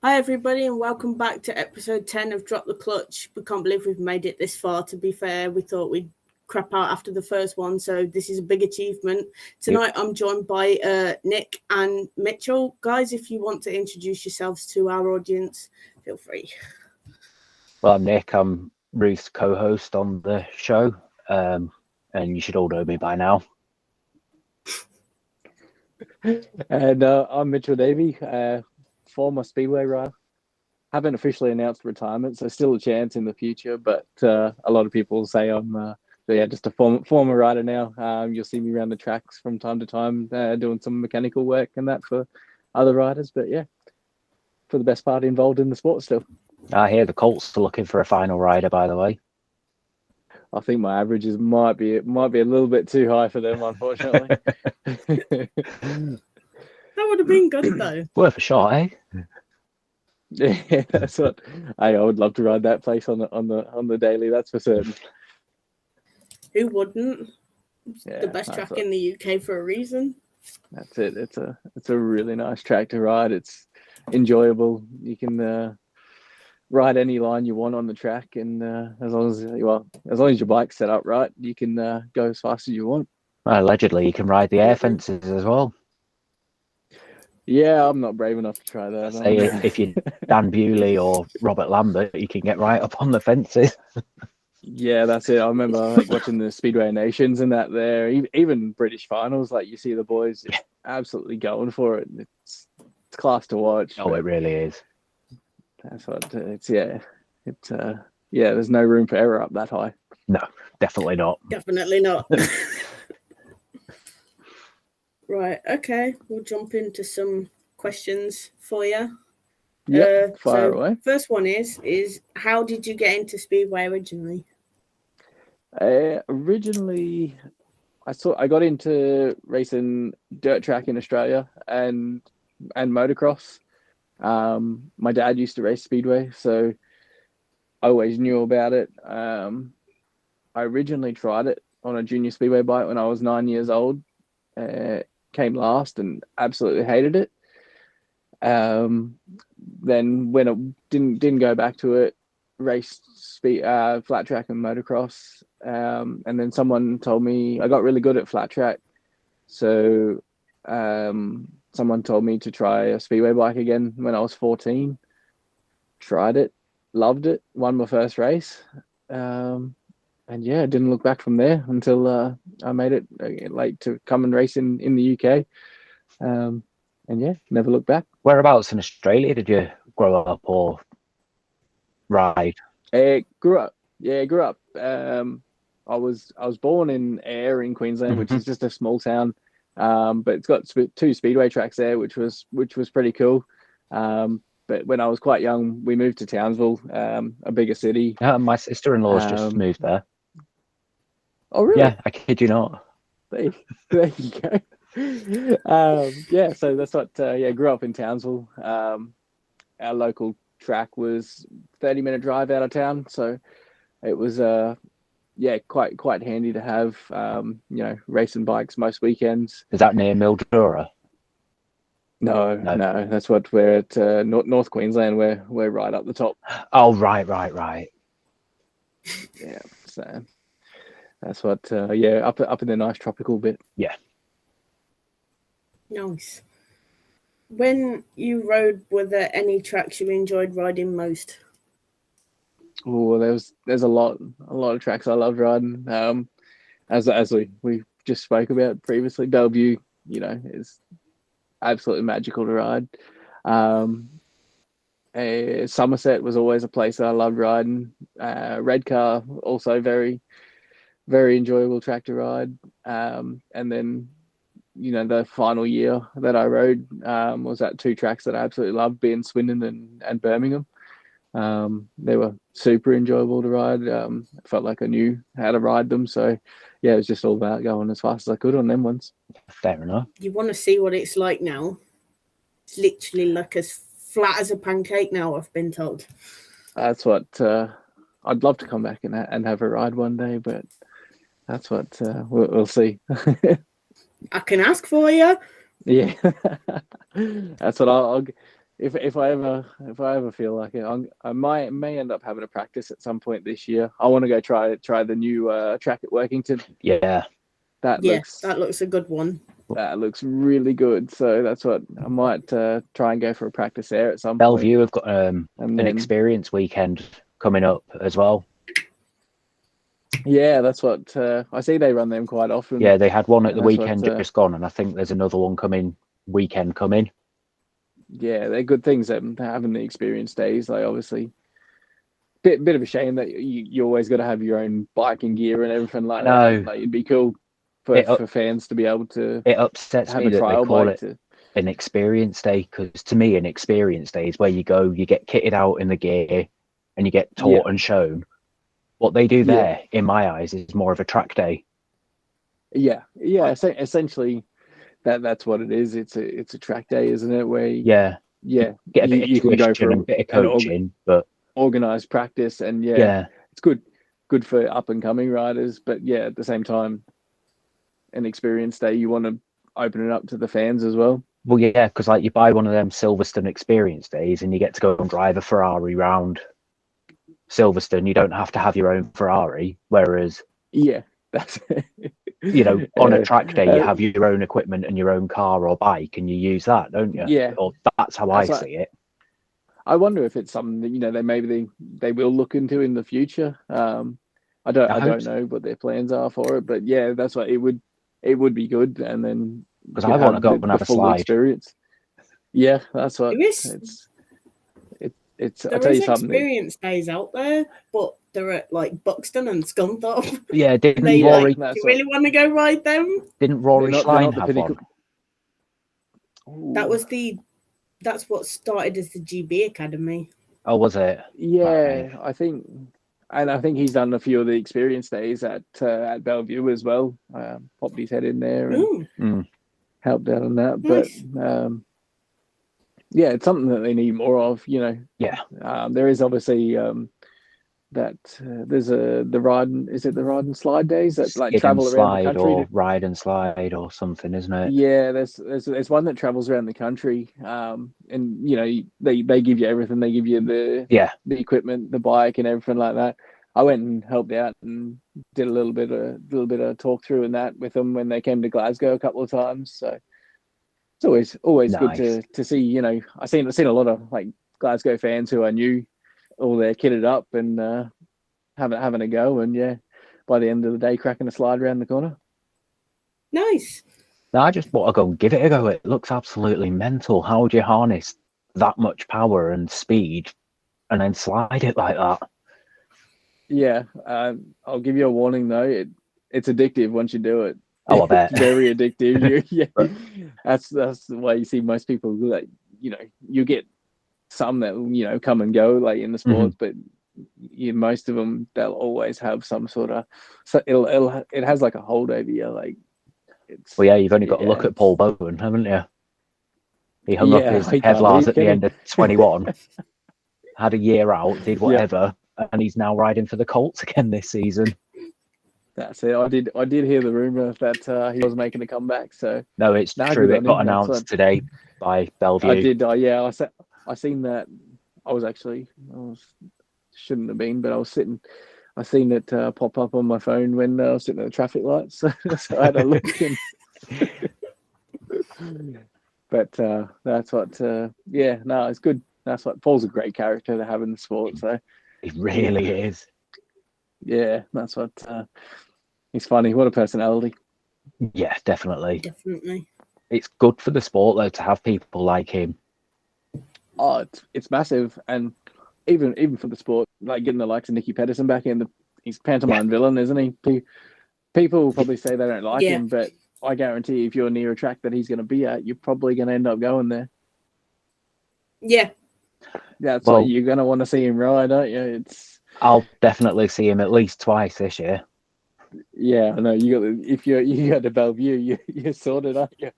Hi, everybody, and welcome back to episode 10 of Drop the Clutch. We can't believe we've made it this far. To be fair, we thought we'd crap out after the first one, so this is a big achievement. Tonight, I'm joined by Nick and Mitchell. Guys, if you want to introduce yourselves to our audience, feel free. Well, I'm Nick. I'm Ruth's co-host on the show, and you should all know me by now. And I'm Mitchell Davey, former Speedway rider. Haven't officially announced retirement, so still a chance in the future. But a lot of people say I'm, just a former rider now. You'll see me around the tracks from time to time, doing some mechanical work and that for other riders. But yeah, for the best part, involved in the sport still. I hear the Colts are looking for a final rider, by the way. I think my averages might be a little bit too high for them, unfortunately. That would have been good, though. Worth a shot, eh? Yeah, that's what I would love to ride that place on the daily. That's for certain. Who wouldn't? It's the best track in the UK for a reason. That's it. It's a really nice track to ride. It's enjoyable. You can ride any line you want on the track, and as long as your bike's set up right, you can go as fast as you want. Well, allegedly, you can ride the air fences as well. Yeah, I'm not brave enough to try that. Say if you're Dan Bewley or Robert Lambert, you can get right up on the fences. Yeah, that's it. I remember watching the Speedway Nations and that there, even British finals, like you see the boys absolutely going for it. It's class to watch. Oh, it really is. That's what it's. Yeah, there's no room for error up that high. No, definitely not. Definitely not. Right, okay. We'll jump into some questions for you. Yeah, fire away. First one is how did you get into Speedway originally? Originally, I got into racing dirt track in Australia and motocross. My dad used to race Speedway, so I always knew about it. I originally tried it on a junior Speedway bike when I was 9 years old. Came last and absolutely hated it. Then when it didn't go back to it, raced flat track and motocross. And then someone told me I got really good at flat track, so someone told me to try a Speedway bike again when I was 14. Tried it, loved it, won my first race. And yeah, didn't look back from there until I made it late to come and race in the UK. And yeah, never looked back. Whereabouts in Australia did you grow up or ride? Grew up. I was born in Ayr in Queensland, which is just a small town. But it's got two speedway tracks there, which was pretty cool. But when I was quite young, we moved to Townsville, a bigger city. My sister-in-law's just moved there. Oh, really? Yeah, I kid you not. There you go. Yeah, so that's what. Grew up in Townsville. Our local track was 30-minute drive out of town, so it was quite handy to have. Racing bikes most weekends. Is that near Mildura? No. That's what we're at North Queensland. We're right up the top. Oh, right. Yeah, so that's what. Up in the nice tropical bit. Yeah. Nice. When you rode, were there any tracks you enjoyed riding most? Oh, there's a lot of tracks I loved riding. As we just spoke about previously, Bellevue, is absolutely magical to ride. Somerset was always a place that I loved riding. Redcar, also very, very enjoyable track to ride. And then, the final year that I rode was at two tracks that I absolutely loved, being Swindon and Birmingham. They were super enjoyable to ride. I felt like I knew how to ride them. So, yeah, it was just all about going as fast as I could on them ones. Fair enough. You want to see what it's like now? It's literally like as flat as a pancake now, I've been told. That's what I'd love to come back and have a ride one day, but that's what we'll see. I can ask for you. Yeah, that's what I'll if I ever feel like it, I may end up having a practice at some point this year. I want to go try the new track at Workington. Yeah. That looks a good one. That looks really good. So that's what I might try and go for a practice there at some point. Bellevue have got an experience weekend coming up as well. Yeah, that's what I see. They run them quite often. Yeah, they had one at the weekend just gone, and I think there's another one coming. Yeah, they're good things. Having the experience days, like obviously, bit of a shame that you always got to have your own biking gear and everything like that. Like, it'd be cool for fans to be able to. It upsets me that they call it an experience day, because to me, an experience day is where you go, you get kitted out in the gear, and you get taught and shown. What they do there, in my eyes, is more of a track day. Yeah. Essentially, that's what it is. It's a track day, isn't it? Where get a bit of tuition and a bit of coaching, but organized practice, and it's good for up and coming riders. But at the same time, an experience day, you want to open it up to the fans as well. Well, yeah, because like you buy one of them Silverstone experience days, and you get to go and drive a Ferrari round Silverstone. You don't have to have your own Ferrari, whereas that's on a track day you have your own equipment and your own car or bike, and you use that, don't you? Or that's how I see it. I wonder if it's something that they will look into in the future. I don't know what their plans are for it, but that's what it would be good. And then because I want to go up and have a slide experience. Yeah, that's what it's. I'll tell you something. Experience days out there, but they're at like Buxton and Scunthorpe. Yeah, didn't Rory? Do you really want to go ride them? Didn't Rory Schlein have one? That's what started as the GB Academy. Oh, was it? Yeah, I think he's done a few of the experience days at Bellevue as well. Popped his head in there and helped out on that. Nice. But it's something that they need more of. There is obviously there's the ride. Is it the ride and slide days that like travel around the country? Or ride and slide or something, isn't it? Yeah, there's one that travels around the country, and they give you everything. They give you the equipment, the bike, and everything like that. I went and helped out and did a little bit of talk through and that with them when they came to Glasgow a couple of times. So it's always nice. Good to see. I've seen a lot of like Glasgow fans who I knew, all there kitted up and having a go, and by the end of the day cracking a slide around the corner. Nice. No, I just want to go and give it a go. It looks absolutely mental. How would you harness that much power and speed and then slide it like that? Yeah, I'll give you a warning though. It's addictive once you do it. Oh, I bet. It's very addictive. That's the way you see most people. Like, you get some that come and go like in the sports, but most of them they'll always have some sort of. So it has like a hold over you, like. You've only got to look at Paul Bowen, haven't you? He hung up his Kevlars at the end of 21, had a year out, did whatever, and he's now riding for the Colts again this season. That's it. I did hear the rumor that he was making a comeback. So no, it's true. It got announced today by Bellevue. I did. I seen that. Shouldn't have been, but I seen it pop up on my phone when I was sitting at the traffic lights. So I had a look. But that's what. It's good. That's what Paul's a great character to have in the sport. So he really is. Yeah, that's what. He's funny. What a personality. Yeah, definitely. Definitely. It's good for the sport though to have people like him. Oh, it's massive, and even for the sport, like getting the likes of Nicky Pedersen back in, he's pantomime villain, isn't he? People will probably say they don't like him, but I guarantee if you're near a track that he's going to be at, you're probably going to end up going there. Yeah. That's what you're going to want to see him ride, aren't you? I'll definitely see him at least twice this year. Yeah, I know. If you go to Bellevue, you're sorted, aren't you?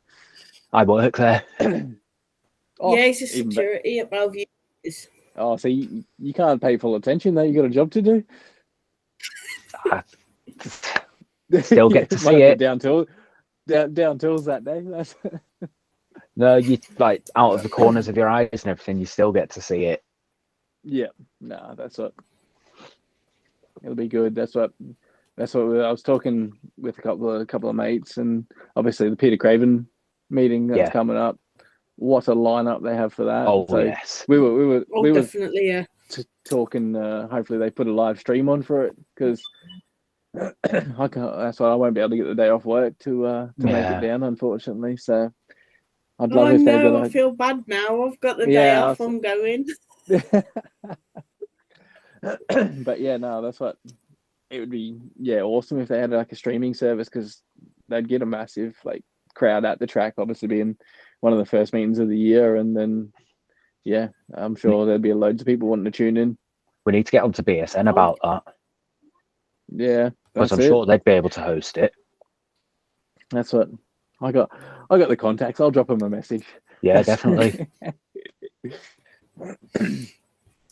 I work there. He's a security at Bellevue. Oh, so you can't pay full attention though. You got a job to do. Still get to see it. Down tools that day. No, you like out of the corners of your eyes and everything, you still get to see it. Yeah, no, that's what. It'll be good. That's what I was talking with a couple of mates, and obviously the Peter Craven meeting that's coming up. What a lineup they have for that! Oh, so yes. we were definitely, yeah. Talking. Hopefully they put a live stream on for it, because I can't. That's why I won't be able to get the day off work to make it down, unfortunately. So I'd love if they did. I feel bad now. I've got the day off. I'm going. But yeah, no, that's what it would be. Yeah, awesome if they had like a streaming service, because they'd get a massive like crowd at the track. Obviously, being one of the first meetings of the year, and then I'm sure there'd be loads of people wanting to tune in. We need to get onto BSN about that. Yeah, because I'm sure they'd be able to host it. That's what I got. I got the contacts. I'll drop them a message. Yeah, definitely.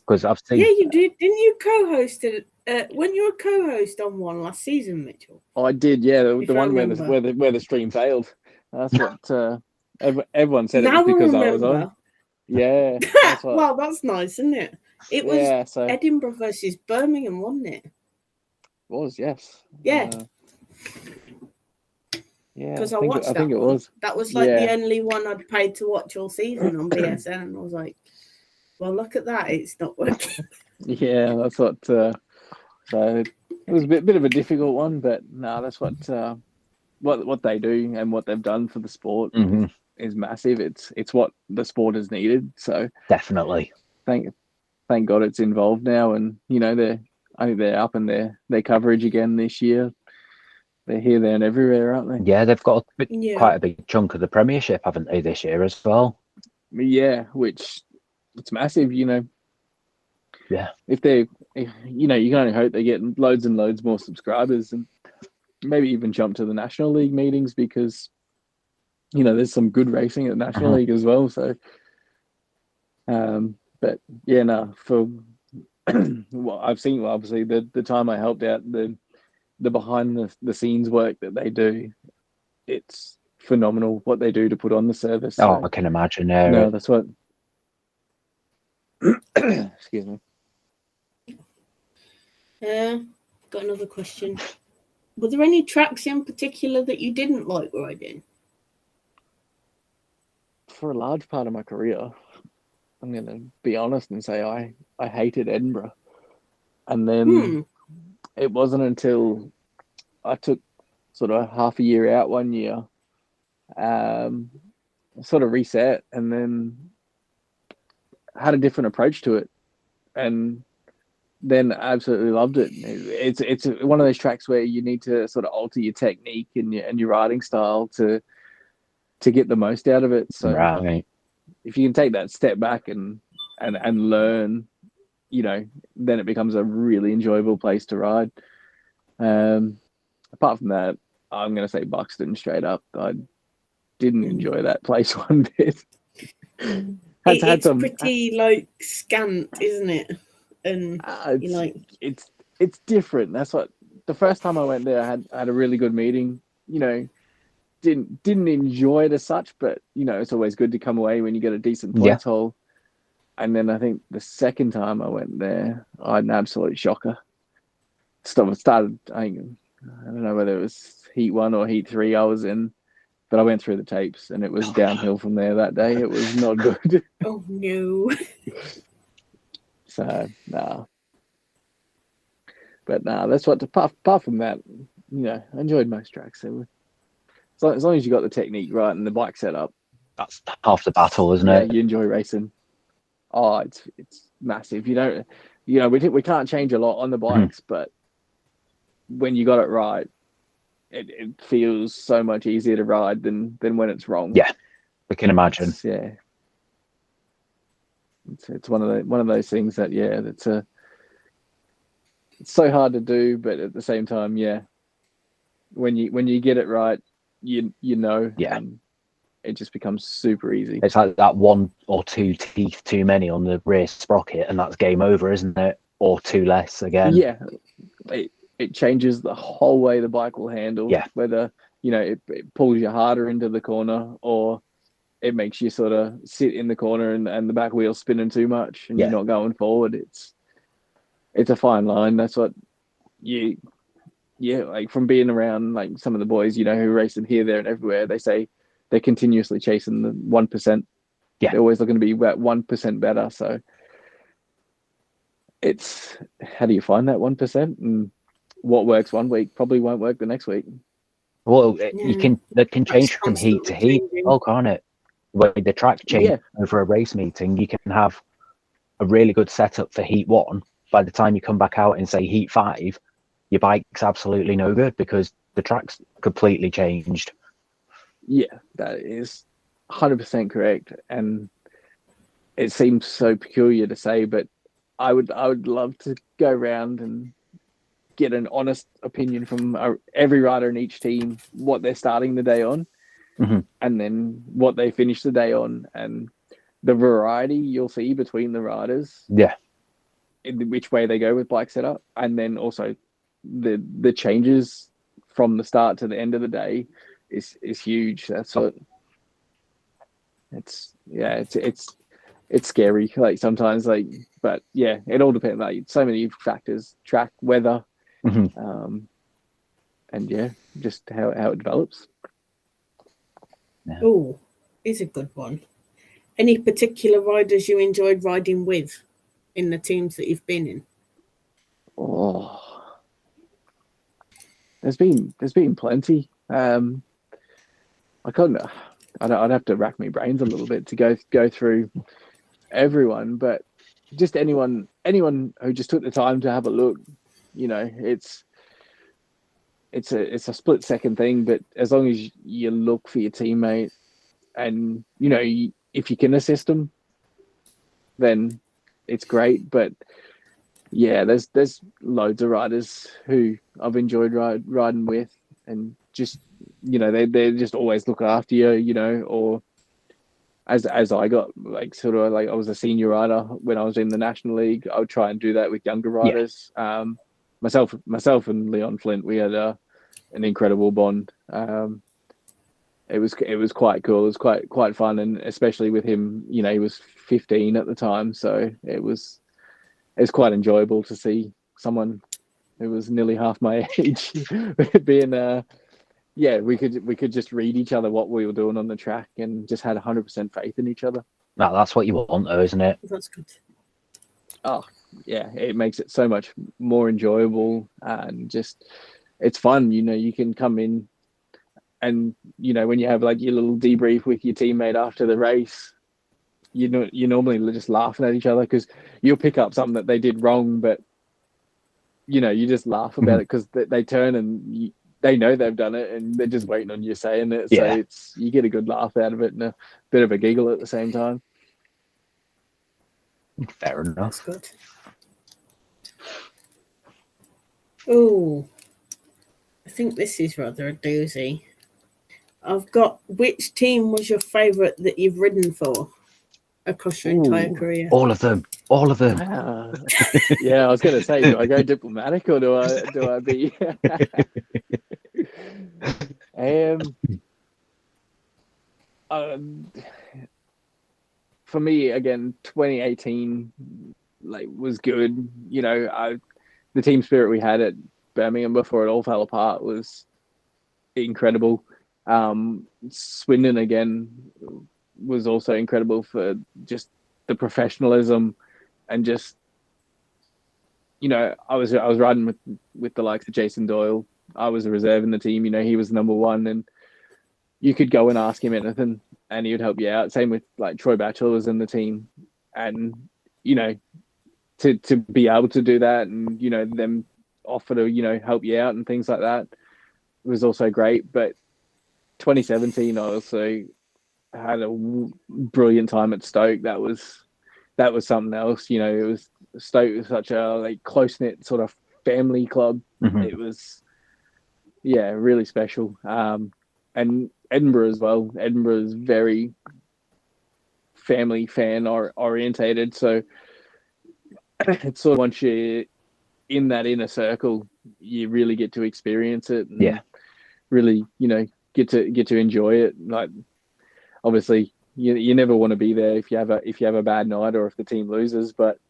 Because I've seen. Yeah, you did. Didn't you co-host it? When you were co-host on one last season, Mitchell? I did. Yeah, the one where the stream failed. That's what everyone said. Now it was because I was on. Yeah. That's what... Well, that's nice, isn't it? It was Edinburgh versus Birmingham, wasn't it? It was, yes. Yeah. Yeah. Because I watched that. I think it was. That was like the only one I'd paid to watch all season on BSN, and I was like, well, look at that. It's not working. Yeah, that's what. So it was a bit of a difficult one, but no, that's what they do and what they've done for the sport is massive. It's what the sport has needed. So definitely. Thank God it's involved now, and I think they're up in their coverage again this year. They're here, there, and everywhere, aren't they? Yeah, they've got quite a big chunk of the Premiership, haven't they, this year as well? Yeah, which it's massive, Yeah. If they, you can only hope they get loads and loads more subscribers, and maybe even jump to the National League meetings, because, there's some good racing at the National League as well. So, but yeah, no, for what I've seen, obviously the time I helped out, the behind the scenes work that they do, it's phenomenal what they do to put on the service. So, I can imagine. No, that's what. Excuse me. Got another question. Were there any tracks in particular that you didn't like riding? For a large part of my career, I'm going to be honest and say I hated Edinburgh. And then it wasn't until I took sort of half a year out one year, sort of reset, and then had a different approach to it, and then absolutely loved it. It's one of those tracks where you need to sort of alter your technique and your riding style to get the most out of it. So if you can take that step back and learn, then it becomes a really enjoyable place to ride. Apart from that, I'm going to say Buxton straight up. I didn't enjoy that place one bit. It's pretty scant, isn't it? And it's different. That's what the first time I went there, I had a really good meeting. Didn't enjoy it as such, but it's always good to come away when you get a decent points hole. And then I think the second time I went there, I had an absolute shocker. Started, I don't know whether it was heat 1 or heat 3 I was in, but I went through the tapes and it was downhill from there that day. It was not good. Oh no. So nah. But that's what. Apart from that, I enjoyed most tracks. As long as you got the technique right and the bike set up, that's half the battle, isn't it? You enjoy racing. Oh, it's massive. We can't change a lot on the bikes, but when you got it right, it feels so much easier to ride than when it's wrong. Yeah, we can imagine. It's one of those things that it's so hard to do, but at the same time, when you get it right, it just becomes super easy. It's like that 1 or 2 teeth too many on the rear sprocket, and that's game over, isn't it? Or 2 less again. Yeah, it changes the whole way the bike will handle. Yeah, whether it pulls you harder into the corner or it makes you sort of sit in the corner and the back wheel's spinning too much and you're not going forward. It's a fine line. That's what like from being around like some of the boys, who race them here, there and everywhere, they say they're continuously chasing the 1%. Yeah. They're always looking to be about 1% better. So it's, how do you find that 1%? And what works one week probably won't work the next week. Well, that can change from heat to heat. Oh, can't it? When the track change over a race meeting, you can have a really good setup for heat 1. By the time you come back out and say heat 5, your bike's absolutely no good because the track's completely changed. Yeah, that is 100% correct. And it seems so peculiar to say, but I would love to go around and get an honest opinion from every rider in each team, what they're starting the day on, and then what they finish the day on, and the variety you'll see between the riders. Yeah. In which way they go with bike setup, and then also the changes from the start to the end of the day is huge. That's what it's scary, like sometimes, like, but yeah, it all depends, like so many factors, track, weather, and just how it develops. Oh, is a good one. Any particular riders you enjoyed riding with in the teams that you've been in? Oh, there's been plenty. I'd have to rack my brains a little bit to go through everyone, but just anyone who just took the time to have a look. It's a split second thing, but as long as you look for your teammate and if you can assist them, then it's great. But yeah, there's loads of riders who I've enjoyed riding with, and just they just always look after you, or as I got like sort of like I was a senior rider when I was in the National League, I would try and do that with younger riders. Myself and Leon Flint, we had an incredible bond. It was quite cool. It was quite fun, and especially with him, he was 15 at the time, so it was quite enjoyable to see someone who was nearly half my age being we could just read each other what we were doing on the track and just had 100% faith in each other. No, that's what you want though, isn't it? That's good. Oh yeah, it makes it so much more enjoyable, and just it's fun. You can come in and when you have like your little debrief with your teammate after the race, you're normally just laughing at each other because you'll pick up something that they did wrong, but you just laugh about it because they turn and they know they've done it and they're just waiting on you saying it. So you get a good laugh out of it and a bit of a giggle at the same time. Fair enough. That's good. Oh, I think this is rather a doozy. I've got, which team was your favourite that you've ridden for across your entire career? All of them. Yeah, I was going to say, do I go diplomatic or do I be? For me, again, 2018 was good. The team spirit we had at Birmingham before it all fell apart was incredible. Swindon again was also incredible for just the professionalism and just I was riding with the likes of Jason Doyle. I was a reserve in the team. He was number one, and you could go and ask him anything and he would help you out. Same with like Troy Batchelor was in the team, and to be able to do that and them offer to help you out and things like that was also great. But 2017 I also had a brilliant time at Stoke. That was something else. It was Stoke was such a close-knit sort of family club. It was really special. And Edinburgh as well. Edinburgh is very family fan orientated, so it's sort of once you're in that inner circle, you really get to experience it and really get to enjoy it. Like obviously you never want to be there if you have a bad night or if the team loses, but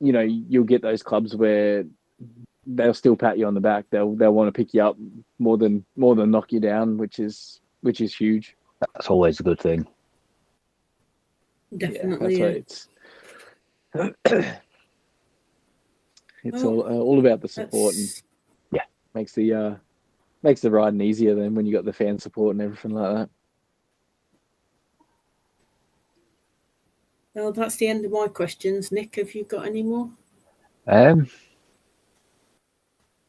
you'll get those clubs where they'll still pat you on the back. They'll want to pick you up more than knock you down, which is huge. That's always a good thing. Definitely. That's what it's all about the support, and makes the riding easier then when you got the fan support and everything like that. Well, that's the end of my questions. Nick, have you got any more? No,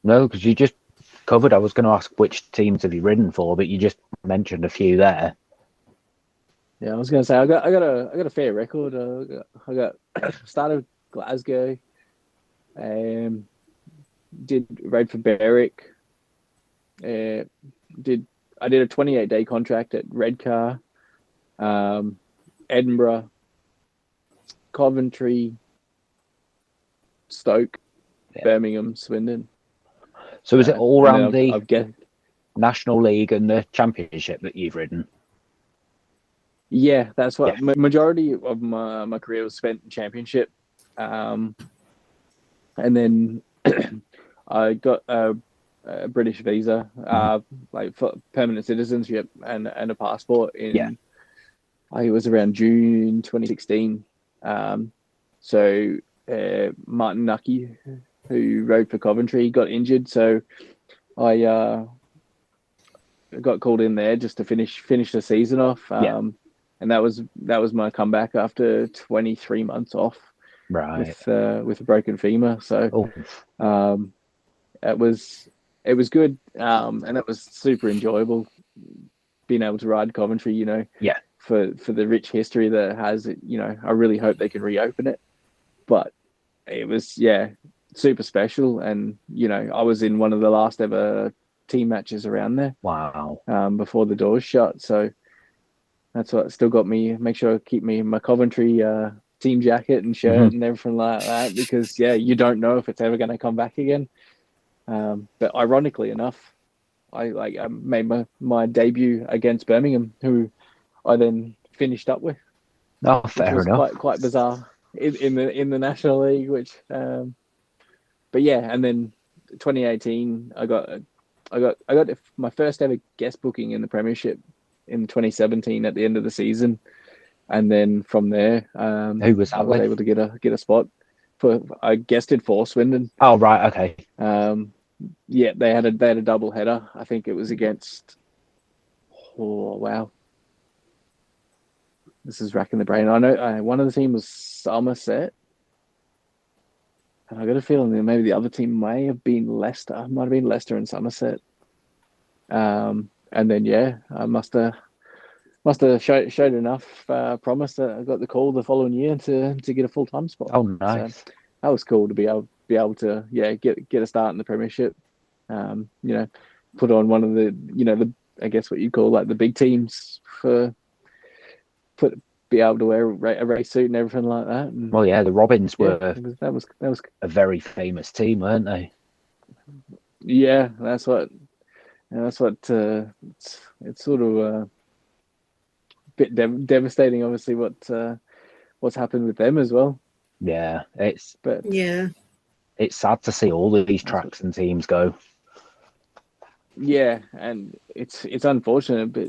because you just covered. I was going to ask which teams have you ridden for, but you just mentioned a few there. Yeah, I was going to say I got a fair record. I got started Glasgow, rode for Berwick. I did a 28-day contract at Redcar, Edinburgh, Coventry, Stoke, Birmingham, Swindon. So is it all around the National League and the Championship that you've ridden? Yeah, that's what majority of my career was spent in Championship, and then I got a British visa, like for permanent citizenship and a passport in. It was around June 2016. So Martin Nucky, who rode for Coventry, got injured, so I got called in there just to finish the season off. And that was my comeback after 23 months off, right? With a broken femur. So it was good, and it was super enjoyable being able to ride Coventry. For the rich history that it has. I really hope they can reopen it, but it was super special. And I was in one of the last ever team matches around there. Wow. Before the doors shut, so that's what still got me. Make sure I keep my Coventry team jacket and shirt and everything like that, because you don't know if it's ever going to come back again. But ironically enough, I made my debut against Birmingham, who I then finished up with. Oh, fair enough. Quite bizarre in the National League, which but and then 2018 I got my first ever guest booking in the Premiership in 2017 at the end of the season, and then from there, who was that? I was able to get a spot I guested for Swindon. Oh right, okay. They had a double header. I think it was against. Oh wow. This is racking the brain. I know one of the team was Somerset, and I got a feeling that maybe the other team may have been Leicester. Might have been Leicester and Somerset. And then I must have showed enough promise that I got the call the following year to get a full-time spot. Oh, nice. So that was cool to be able to get a start in the Premiership. Put on one of the I guess what you call like the big teams be able to wear a race suit and everything like that. And, well, the Robins were that was a very famous team, weren't they? Yeah, that's what it's sort of a bit devastating, obviously, what's happened with them as well. Yeah, it's sad to see all of these tracks and teams go. Yeah, and it's unfortunate, but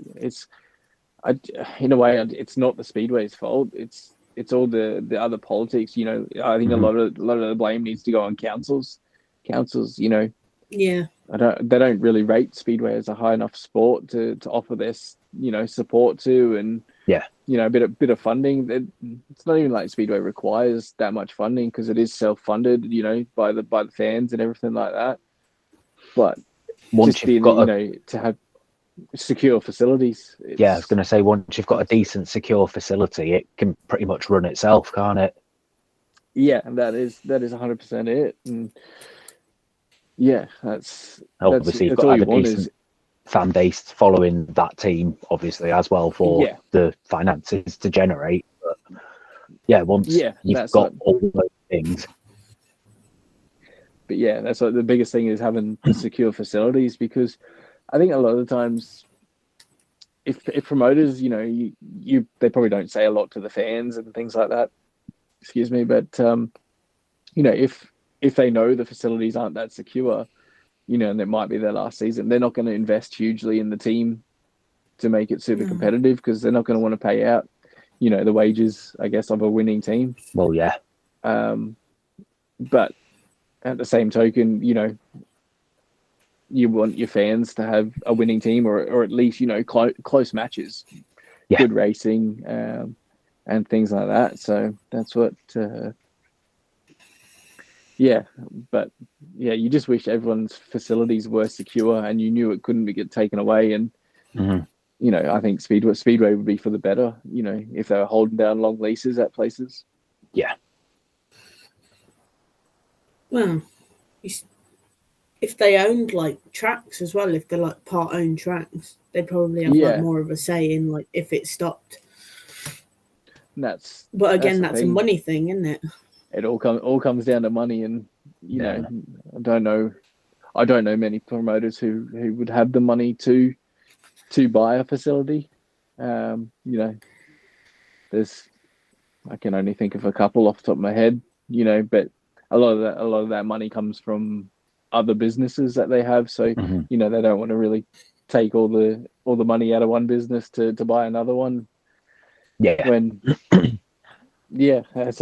in a way, it's not the Speedway's fault. It's all the other politics. I think a lot of the blame needs to go on councils. Councils, they don't really rate Speedway as a high enough sport to offer this, support to, and a bit of funding. It's not even like Speedway requires that much funding because it is self-funded, by the fans and everything like that. But once you've got to have secure facilities. I was going to say, once you've got a decent secure facility, it can pretty much run itself, can't it? Yeah, that is 100% it. And that's obviously you've got to have a decent fan base following that team, obviously, as well, for the finances to generate. But once you've got all those things. But that's what the biggest thing is, having the secure facilities, because I think a lot of the times if promoters, they probably don't say a lot to the fans and things like that. Excuse me, but if they know the facilities aren't that secure, and it might be their last season, they're not going to invest hugely in the team to make it super competitive, because they're not going to want to pay out, the wages, I guess, of a winning team. Well, yeah. But at the same token, you want your fans to have a winning team, or at least, close matches, good racing, and things like that. So that's what, you just wish everyone's facilities were secure and you knew it couldn't get taken away. And, I think Speedway would be for the better, if they were holding down long leases at places. Yeah. Well, if they owned like tracks as well, if they're like part-owned tracks, they'd probably have like more of a say in like if it stopped. But again, that's a money thing, isn't it? It all comes down to money, and I don't know many promoters who would have the money to buy a facility. I can only think of a couple off the top of my head, but a lot of that money comes from other businesses that they have. So, they don't want to really take all the money out of one business to buy another one. Yeah. When it's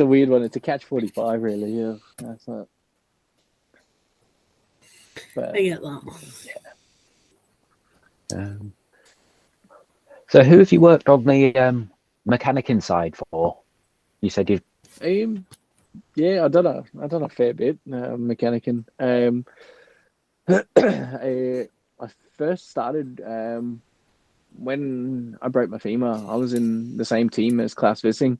a weird one. It's a catch-45, really. Yeah, that's it. But, I get that. Yeah. So, who have you worked on the mechanicking side for? You said you've. Yeah, I've done a fair bit mechanicking. I first started when I broke my femur. I was in the same team as Klaus Vissing,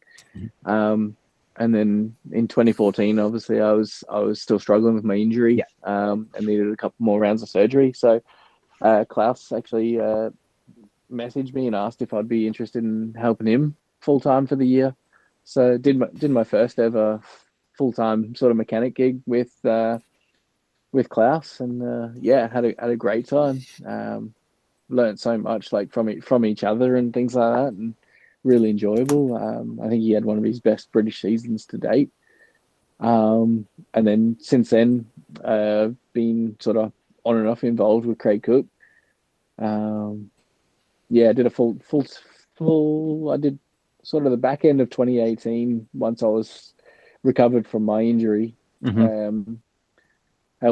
and then in 2014, obviously, I was still struggling with my injury, and needed a couple more rounds of surgery. So Klaus actually messaged me and asked if I'd be interested in helping him full time for the year. So did my first ever full time sort of mechanic gig with Klaus, and had a great time. Learned so much like from each other and things like that, and really enjoyable. I think he had one of his best British seasons to date. And then since then, been sort of on and off involved with Craig Cook. I did a full. I did sort of the back end of 2018 once I was recovered from my injury.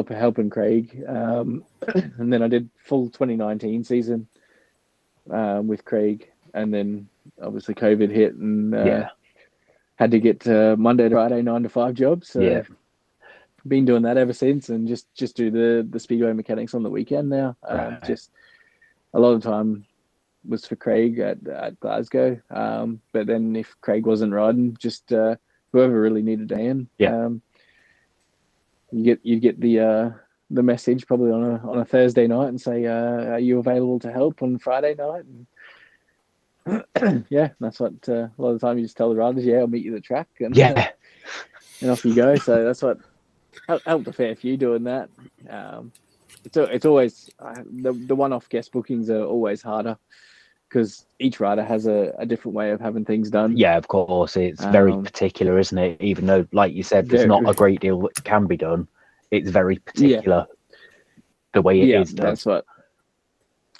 Helping Craig, and then I did full 2019 season with Craig, and then obviously COVID hit, and had to get Monday to Friday 9 to 5 jobs. So been doing that ever since, and just do the Speedway mechanics on the weekend now. Just a lot of time was for Craig at Glasgow, but then if Craig wasn't riding, just whoever really needed a hand. You get the message probably on a Thursday night and say, are you available to help on Friday night? And that's what a lot of the time you just tell the riders, I'll meet you at the track, and and off you go. So that's what helped a fair few doing that. It's always the one-off guest bookings are always harder, because each rider has a different way of having things done. Yeah, of course. It's very particular, isn't it? Even though, like you said, there's not a great deal that can be done. It's very particular the way it is done.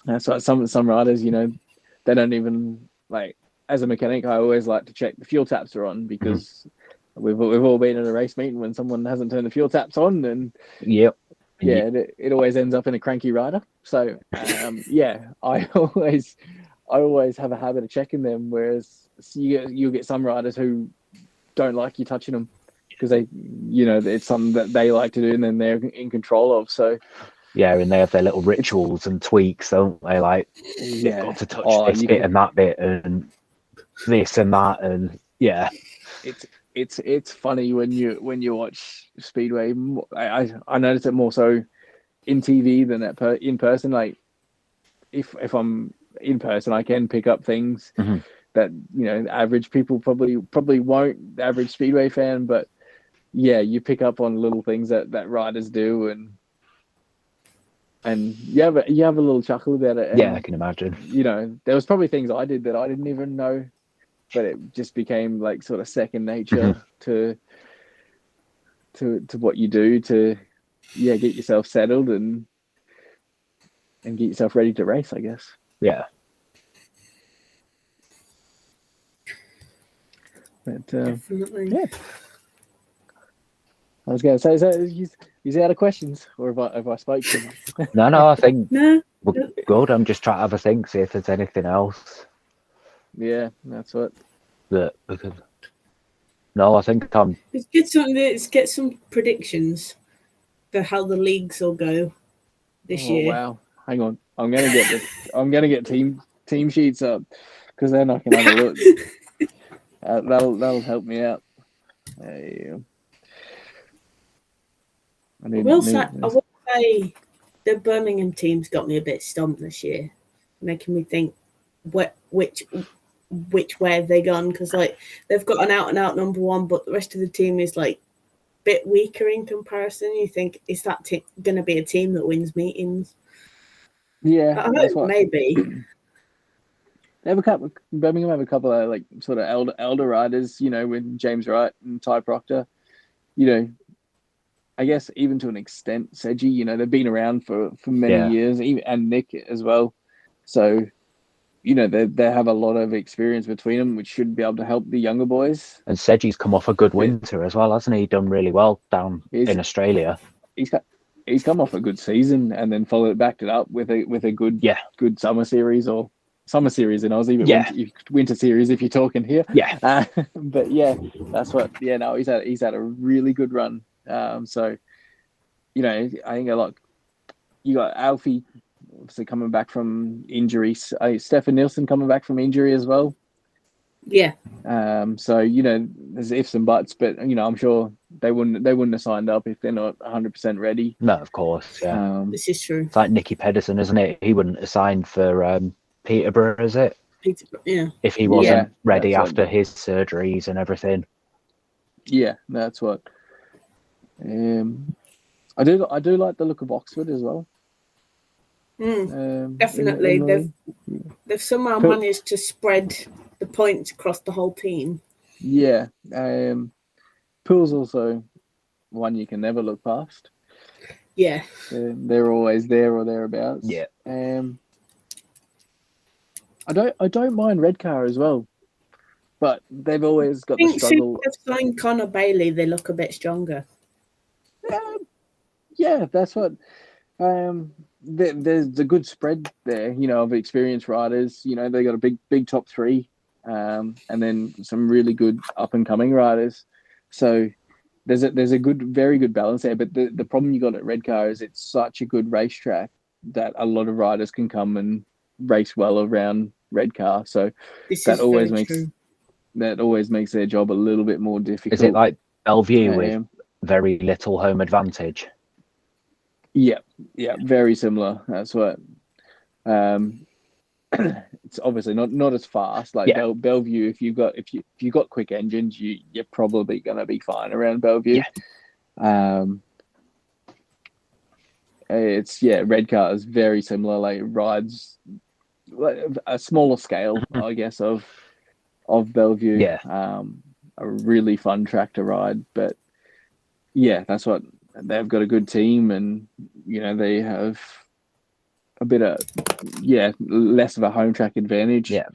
That's what some riders, they don't even, like, as a mechanic, I always like to check the fuel taps are on, because we've all been at a race meeting when someone hasn't turned the fuel taps on, and it always ends up in a cranky rider. So I always have a habit of checking them, whereas you'll get some riders who don't like you touching them, because they, it's something that they like to do and then they're in control of. So and they have their little rituals and tweaks, don't they? Like, you've got to touch this bit and that bit and this and that, and it's funny when you watch Speedway. I notice it more so in TV than in person. Like, if I'm in person, I can pick up things that average people probably won't. The average Speedway fan, but you pick up on little things that riders do, and and you have a little chuckle about it. And, yeah, I can imagine. You know, there was probably things I did that I didn't even know, but it just became like sort of second nature to what you do to get yourself settled and get yourself ready to race, I guess. Yeah. But Definitely. yeah. I was going to say, is out of questions, or have I spoke to him? No, I think No. we're good. I'm just trying to have a think, see if there's anything else. Yeah, that's what. Because no, I think I'm. Let's get some predictions for how the leagues will go this year. Wow, hang on, I'm gonna get team sheets up, because then I can have a look. That'll help me out. I will say the Birmingham team's got me a bit stumped this year, making me think which way have they gone, because like they've got an out and out number one, but the rest of the team is like a bit weaker in comparison. You think, is that going to be a team that wins meetings? Yeah, that's what maybe. They have Birmingham have a couple of like sort of elder riders, you know, with James Wright and Ty Proctor. You know, I guess even to an extent, Sedgy, you know, they've been around for many years, and Nick as well. So, you know, they have a lot of experience between them, which should be able to help the younger boys. And Sedgy's come off a good winter as well, hasn't he? Done really well down in Australia. He's come off a good season and then backed it up with a good summer series, or summer series in Aussie, but winter series if you're talking here. Yeah. But yeah, that's what. Yeah, no, he's had a really good run. So, you know, I think you got Alfie obviously coming back from injuries. Stefan Nielsen coming back from injury as well. Yeah. So, you know, there's ifs and buts, but you know, I'm sure they wouldn't have signed up if they're not 100% ready. No, of course. Yeah. This is true. It's like Nicky Pedersen, isn't it? He wouldn't have signed for Peterborough, is it? Peterborough, yeah. If he wasn't ready after his surgeries and everything. Yeah, that's what. I do like the look of Oxford as well. Definitely, they've somehow managed to spread the points across the whole team. Yeah, Pool's also one you can never look past. Yeah, they're always there or thereabouts. Yeah. I don't mind Redcar as well, but they've always got the struggle. Since they've signed Connor Bailey, they look a bit stronger. Yeah, that's what. There's a good spread there, you know, of experienced riders. You know, they got a big top three, and then some really good up and coming riders. So there's a very good balance there. But the problem you got at Redcar is it's such a good racetrack that a lot of riders can come and race well around Redcar. So that always makes their job a little bit more difficult. Is it like Bellevue with very little home advantage? Yeah, very similar. That's what. It's obviously not as fast like Bellevue. If you got quick engines, you're probably gonna be fine around Bellevue. Yeah. Redcar is very similar. Like rides a smaller scale, I guess, of Bellevue. Yeah. A really fun track to ride, but yeah, that's what. They've got a good team, and you know they have a bit of less of a home track advantage. Yeah.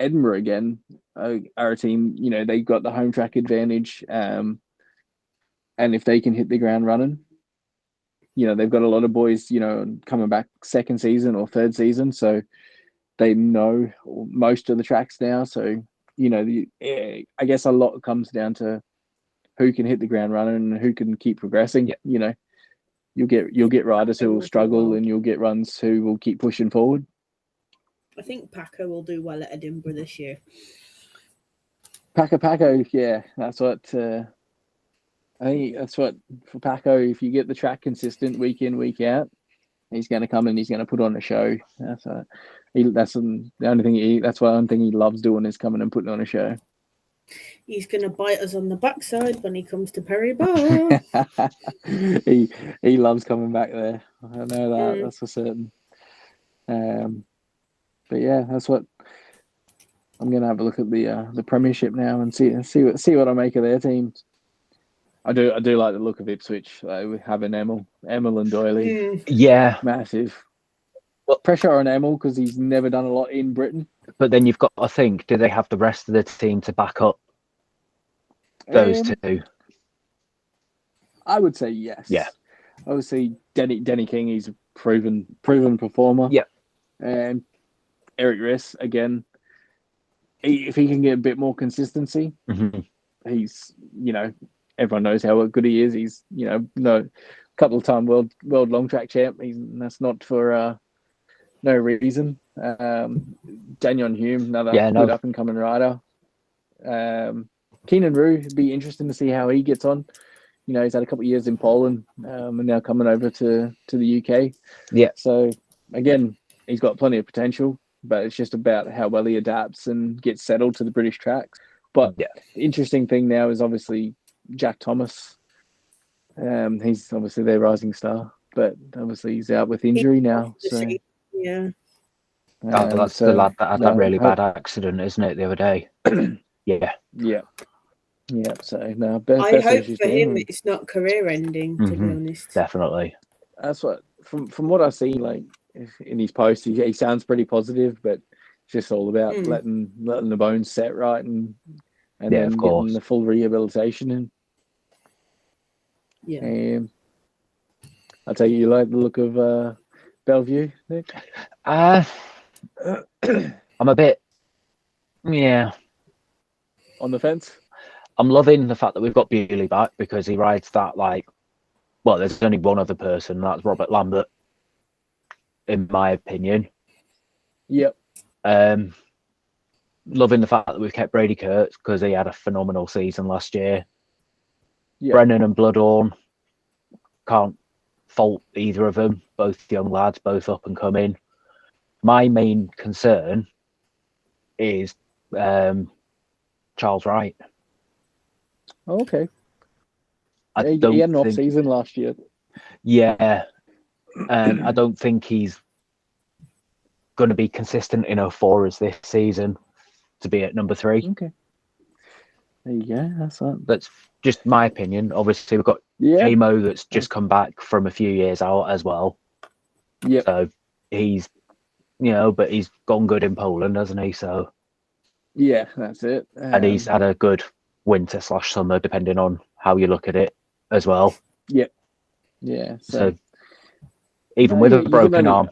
Edinburgh again are a team. You know they got the home track advantage, and if they can hit the ground running, you know they've got a lot of boys. You know coming back second season or third season, so they know most of the tracks now. So you know I guess a lot comes down to who can hit the ground running and who can keep progressing. Yeah. You know, you'll get riders who will struggle, and you'll get runs who will keep pushing forward. I think Paco will do well at Edinburgh this year. Paco, yeah, that's what. I think that's what for Paco. If you get the track consistent week in, week out, he's going to come and he's going to put on a show. That's one thing he loves doing is coming and putting on a show. He's going to bite us on the backside when he comes to Perry Bar. he loves coming back there. I know that. That's for certain. But yeah, that's what I'm going to have a look at the Premiership now and see what I make of their teams. I do like the look of Ipswich. We have an Emil and Doyley. Yeah, massive. Well, pressure on Emil because he's never done a lot in Britain. But then you've got to think: do they have the rest of the team to back up those two? I would say yes. Yeah. Obviously, Denny King, he's a proven performer. Yeah. And Eric Riss, again, if he can get a bit more consistency, he's, everyone knows how good he is. He's, couple of time world long track champ. That's not for no reason. Daniel Hume, another good up and coming rider. Keenan Roo, it'd be interesting to see how he gets on. He's had a couple of years in Poland and now coming over to the UK. Yeah. So again, he's got plenty of potential, but it's just about how well he adapts and gets settled to the British tracks. But the interesting thing now is obviously Jack Thomas. He's obviously their rising star, but obviously he's out with injury now. So yeah. That's the lad that had that really bad accident, isn't it, the other day? Yeah. So no, I hope for him it's not career ending. To be honest, definitely. That's what from what I see, like in his post, he sounds pretty positive, but it's just all about letting the bones set right and then getting the full rehabilitation in. Yeah. I take it you like the look of Bellevue, Nick? I'm a bit, on the fence. I'm loving the fact that we've got Bewley back because he rides that there's only one other person, that's Robert Lambert, in my opinion. Yep. Loving the fact that we've kept Brady Kurtz because he had a phenomenal season last year. Yep. Brennan and Bloodhorn, can't fault either of them. Both young lads, both up and coming. My main concern is Charles Wright. Oh, okay. He had an off season last year. Yeah, and I don't think he's going to be consistent enough for us this season to be at number 3. Okay. There you go. That's that. That's just my opinion. Obviously, we've got J-Mo that's just come back from a few years out as well. Yeah. So he's, but he's gone good in Poland, hasn't he? So yeah, that's it. And he's had a good winter/summer, depending on how you look at it, as well. Yeah. Yeah. So even with a broken arm.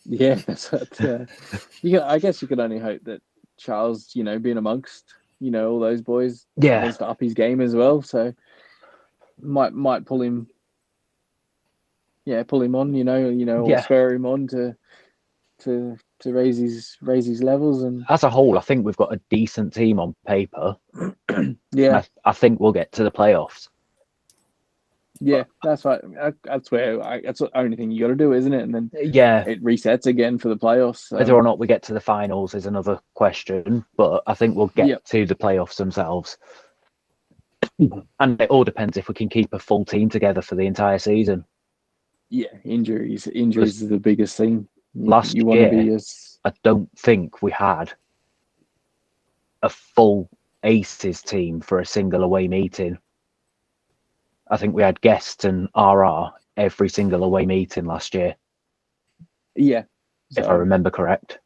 Yeah, that's what, I guess you could only hope that Charles, being amongst, all those boys, wants to up his game as well. So might pull him. Yeah, pull him on. Or spur him on to raise his levels. And as a whole, I think we've got a decent team on paper. Yeah, I think we'll get to the playoffs. Yeah, that's right. That's the only thing you got to do, isn't it? And then it resets again for the playoffs. So. Whether or not we get to the finals is another question, but I think we'll get to the playoffs themselves. And it all depends if we can keep a full team together for the entire season. Yeah, injuries is the biggest thing. Last year, I don't think we had a full Aces team for a single away meeting. I think we had guests and RR every single away meeting last year. Yeah. If I remember correct.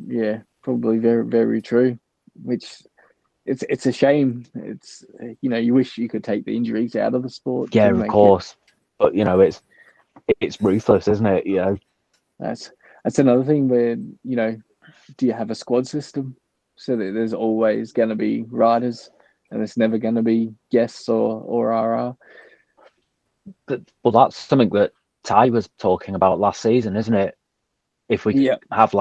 Yeah, probably very, very true. Which it's a shame. It's you wish you could take the injuries out of the sport. Yeah, of course. But it's ruthless, isn't it? That's another thing where, do you have a squad system so that there's always gonna be riders? And it's never going to be guests or RR. Well, that's something that Ty was talking about last season, isn't it? If we have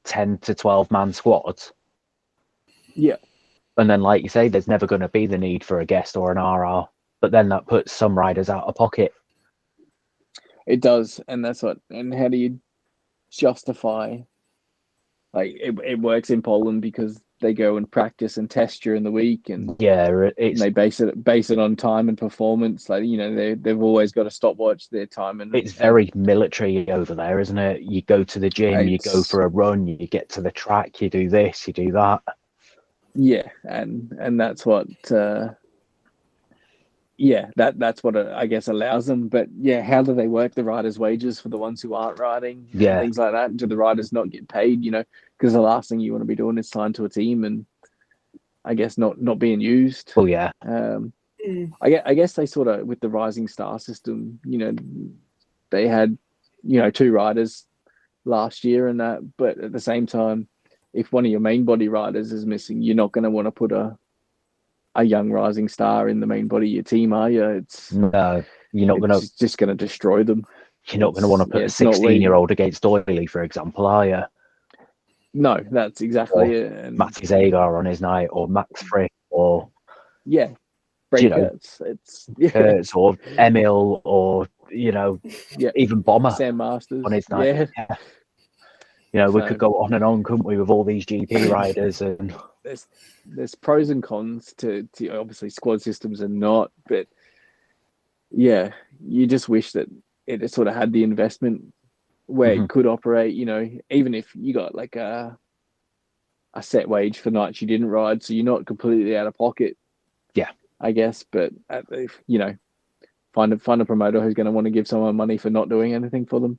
10 to 12 man squads. Yeah. And then, like you say, there's never going to be the need for a guest or an RR. But then that puts some riders out of pocket. It does. And how do you justify like it works in Poland because they go and practice and test during the week, and it's, they base it on time and performance. Like, they've always got to stopwatch their time, and it's very military over there, isn't it? You go to the gym, you go for a run, you get to the track, you do this, you do that. Yeah, and that's what that's what I guess allows them. But yeah, how do they work the riders' wages for the ones who aren't riding? Yeah, things like that. Do the riders not get paid? Because the last thing you want to be doing is signed to a team and I guess not being used. Oh yeah. I guess they sort of, with the Rising Star system, they had 2 riders last year and that, but at the same time, if one of your main body riders is missing, you're not going to want to put a young rising star in the main body of your team, are you? No, you're not going to. It's just going to destroy them. You're not going to want to put a 16-year-old against Oily, for example, are you? No, that's exactly it. And Matty Zagar on his night, or Max Frick, or Kurtz, or Emil, or even Bomber, Sam Masters on his night. Yeah. We could go on and on, couldn't we, with all these GP riders? And there's pros and cons to obviously squad systems and not, but yeah, you just wish that it sort of had the investment where it could operate. Even if you got like a set wage for nights you didn't ride, so you're not completely out of pocket. Yeah, I guess, but find a promoter who's going to want to give someone money for not doing anything for them.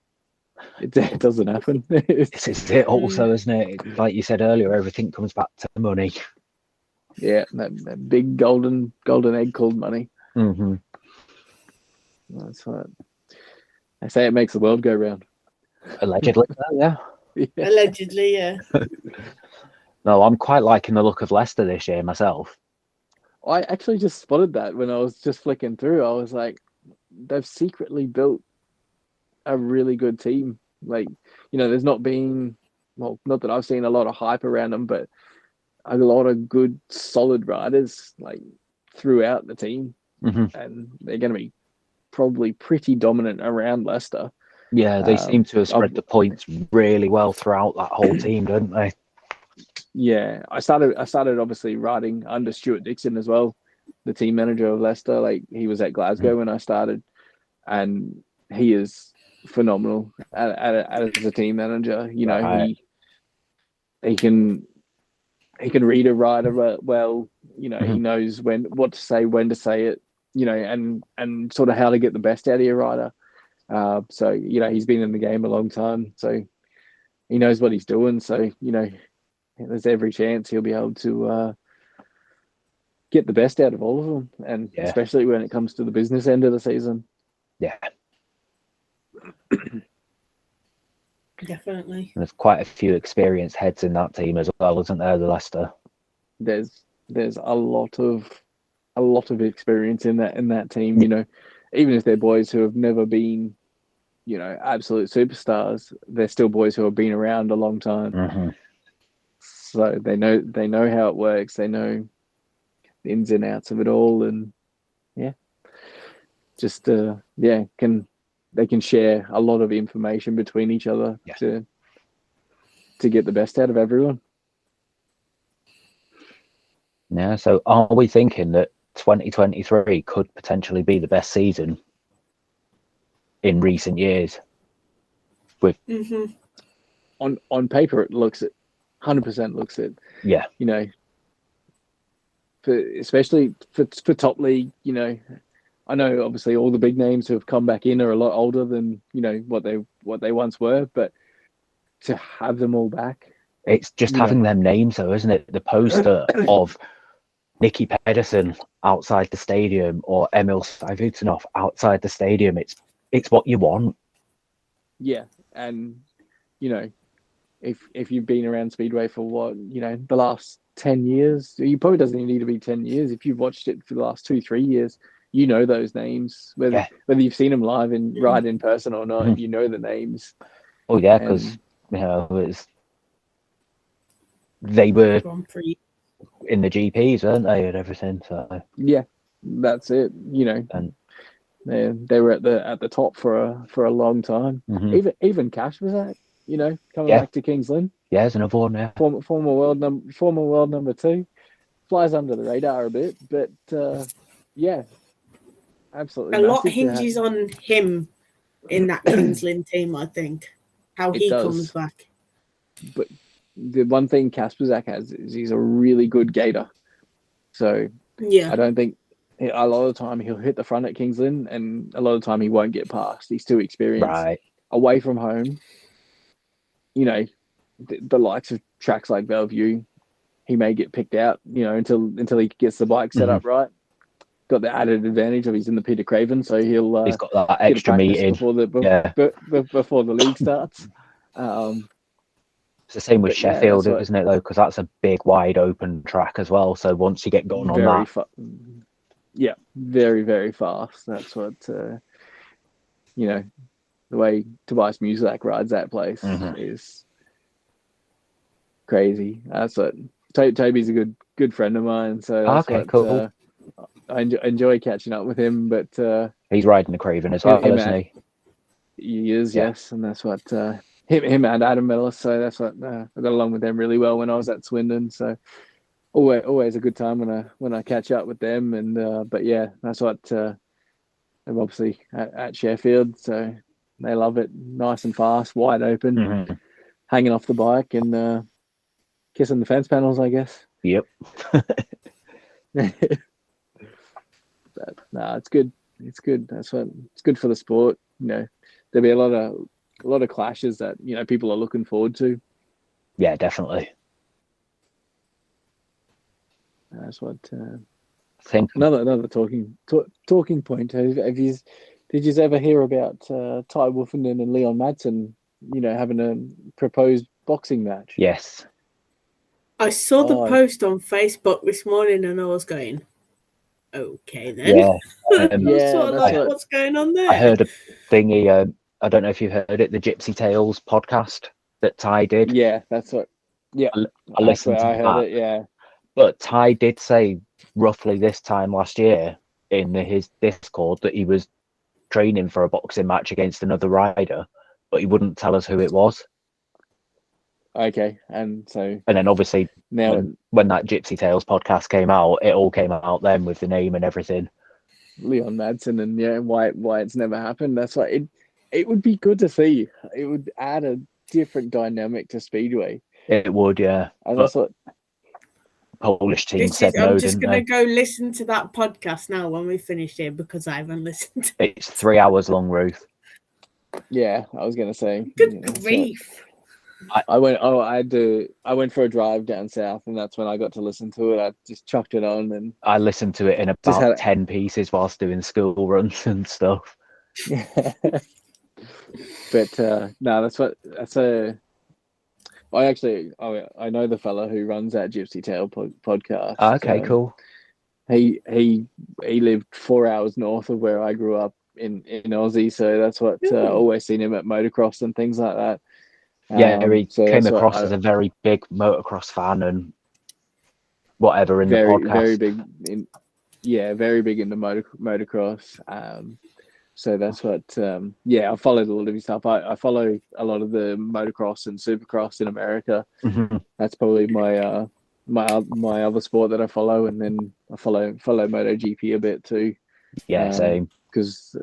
It doesn't happen. This is it also, isn't it? Like you said earlier, everything comes back to money. Yeah, that big golden egg called money. Mm-hmm. That's what I say. It makes the world go round. Allegedly, yeah. Allegedly, yeah. No, I'm quite liking the look of Leicester this year myself. I actually just spotted that when I was just flicking through. I was like, they've secretly built a really good team. Like, there's not been, well, not that I've seen a lot of hype around them, but a lot of good, solid riders like throughout the team, and they're going to be probably pretty dominant around Leicester. Yeah, they seem to have spread the points really well throughout that whole team, don't they? Yeah, I started obviously riding under Stuart Dixon as well, the team manager of Leicester. Like, he was at Glasgow when I started, and he is phenomenal as a team manager. Right. He can read a rider well. He knows what to say, when to say it. And sort of how to get the best out of your rider. So he's been in the game a long time, so he knows what he's doing. So there's every chance he'll be able to get the best out of all of them, and especially when it comes to the business end of the season. Yeah. Definitely. And there's quite a few experienced heads in that team as well, isn't there, the Leicester? There's a lot of experience in that team. Even if they're boys who have never been, absolute superstars, they're still boys who have been around a long time. Mm-hmm. So they know how it works. They know the ins and outs of it all, and they can share a lot of information between each other to get the best out of everyone. Yeah, so are we thinking that 2023 could potentially be the best season in recent years? With on paper, it looks it 100% looks it. Yeah, especially for top league. I know obviously all the big names who have come back in are a lot older than what they once were, but to have them all back, it's just having them names, though, isn't it? The poster of Nicky Pedersen outside the stadium or Emil Sayvutinov outside the stadium. It's what you want. Yeah, and if you've been around Speedway for the last 10 years, you probably doesn't even need to be 10 years. If you've watched it for the last 2-3 years, those names, whether you've seen them live and ride in person or not, the names. Oh yeah, because they were in the GPs, weren't they, and everything? So yeah, that's it. And they were at the top for a long time. Even Cash was coming back to Kings Lynn. Yeah, there's another one there. Former world number 2. Flies under the radar a bit, but yeah, absolutely. A lot hinges on him in that Kings Lynn team, I think. How he comes back. But the one thing Kasperzak has is he's a really good gator. So yeah, I don't think a lot of the time he'll hit the front at Kings Lynn, and a lot of the time he won't get past. He's too experienced. Right. Away from home, the likes of tracks like Bellevue, he may get picked out, until he gets the bike set up right. Got the added advantage of he's in the Peter Craven, so he's got that extra meeting before the league starts. It's the same with Sheffield, isn't it, though? Because that's a big, wide open track as well. So once you get going on that, very, very fast. That's what the way Tobias Muslak rides that place is crazy. That's what Toby's a good friend of mine. So that's cool. I enjoy catching up with him, but he's riding the Craven as well, isn't he? He is, yes, and that's what him and Adam Mellis. So that's what I got along with them really well when I was at Swindon. So always a good time when I catch up with them. And but yeah, that's what I'm obviously at Sheffield, so they love it, nice and fast, wide open, hanging off the bike and kissing the fence panels, I guess. Yep. But no, it's good. It's good. It's good for the sport. There'll be a lot of clashes that people are looking forward to. Yeah, definitely. That's what. I think another talking point. Did you ever hear about Ty Wolfenden and Leon Madsen? Having a proposed boxing match. Yes. I saw the post on Facebook this morning, and I was going, okay then. Yeah. Sort of like, what's going on there? I heard a thingy. I don't know if you heard it, the Gypsy Tales podcast that Ty did. Yeah, that's what. Yeah, I listened to that. I heard it. Yeah, but Ty did say roughly this time last year in his Discord that he was training for a boxing match against another rider, but he wouldn't tell us who it was. Okay, and then obviously now when that Gypsy Tales podcast came out, it all came out then with the name and everything. Leon Madsen and why it's never happened. That's why it would be good to see. It would add a different dynamic to Speedway. It would, yeah. And that's what Polish team said no. I'm just gonna go listen to that podcast now when we finish here because I haven't listened. It's 3 hours long, Ruth. Yeah, I was gonna say. Good grief. I went for a drive down south, and that's when I got to listen to it. I just chucked it on, and I listened to it in about 10 pieces whilst doing school runs and stuff. But no, I know the fella who runs that Gypsy Tale podcast. Okay, cool. He lived 4 hours north of where I grew up in Aussie, so that's what always seen him at motocross and things like that. Yeah, he came across as a very big motocross fan and whatever in the podcast. Very big into motocross. So that's what. I followed a lot of his stuff. I follow a lot of the motocross and supercross in America. Mm-hmm. That's probably my other sport that I follow, and then I follow MotoGP a bit too. Yeah, same. Because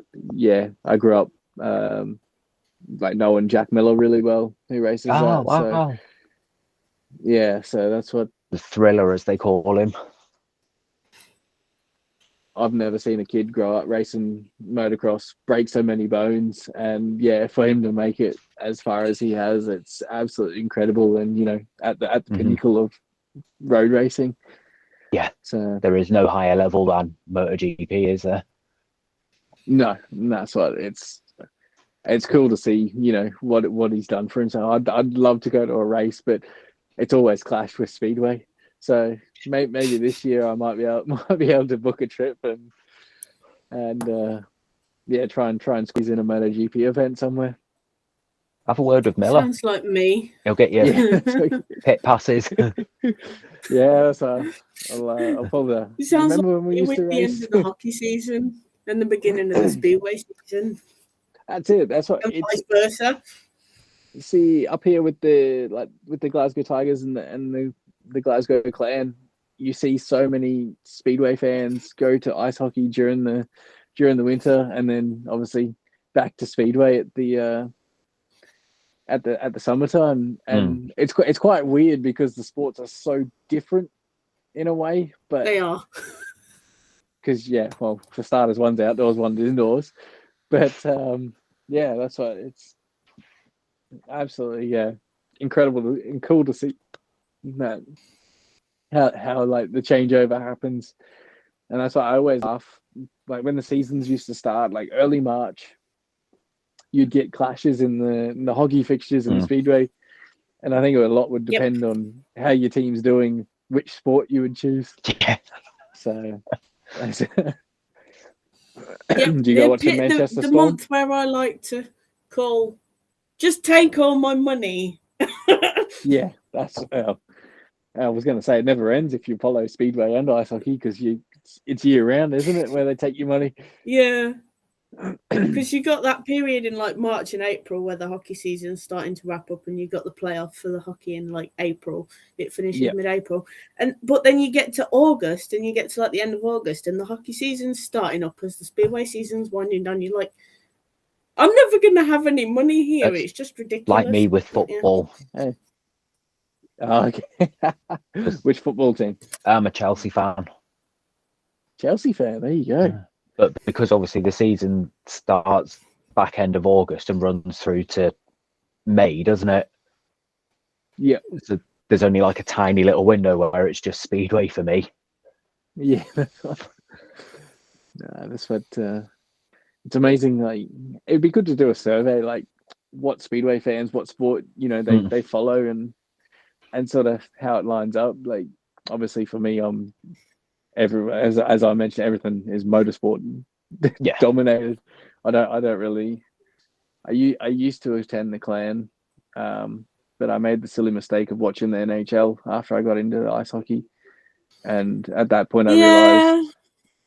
I grew up. Knowing Jack Miller really well, who races that. Wow. So, yeah, so that's what the Thriller, as they call him. I've never seen a kid grow up racing motocross, break so many bones, and for him to make it as far as he has, it's absolutely incredible. And at the pinnacle of road racing. Yeah, so there is no higher level than MotoGP, is there? No, that's what it's cool to see, what he's done for himself. I'd love to go to a race, but it's always clashed with Speedway. So maybe this year I might be able to book a trip and try and squeeze in a MotoGP event somewhere. Have a word with Miller. Sounds like me. He'll get you pit passes. Yeah, so I'll pull the. It sounds remember like when we used to the race? end of the hockey season and the beginning of the Speedway season. That's it. That's what. And vice versa. see up here with the Glasgow Tigers and the Glasgow Clan, you see so many Speedway fans go to ice hockey during the winter, and then obviously back to Speedway at the summertime, and it's quite weird because the sports are so different in a way, but they are. Because well, for starters, one's outdoors, one's indoors, but that's what it's absolutely incredible and cool to see that how like the changeover happens, and that's why I always laugh. Like when the seasons used to start, like early March, you'd get clashes in the hockey fixtures in the Speedway, and I think a lot would depend on how your team's doing, which sport you would choose. Yeah. So, do you go watch Manchester the Storm? month where I like to call, just take all my money. Yeah, that's. I was going to say it never ends if you follow Speedway and ice hockey because it's year round, isn't it? Where they take your money. Yeah. Because you got that period in like March and April where the hockey season's starting to wrap up, and you got the playoff for the hockey in like April. It finishes mid-April, but then you get to August, and you get to like the end of August, and the hockey season's starting up as the Speedway season's winding down. You're like, I'm never gonna have any money here. It's just ridiculous. Like me with football. Hey. Oh, okay. Which football team? I'm a Chelsea fan. Chelsea fan. There you go. Yeah. But because obviously the season starts back end of August and runs through to May, doesn't it? Yeah. So there's only like a tiny little window where it's just Speedway for me. Yeah. That's what. It's amazing. Like it'd be good to do a survey, like what Speedway fans, what sport they follow, and sort of how it lines up. Like obviously for me, as I mentioned, everything is motorsport dominated. I don't really. I used to attend the Clan, but I made the silly mistake of watching the NHL after I got into ice hockey, and at that point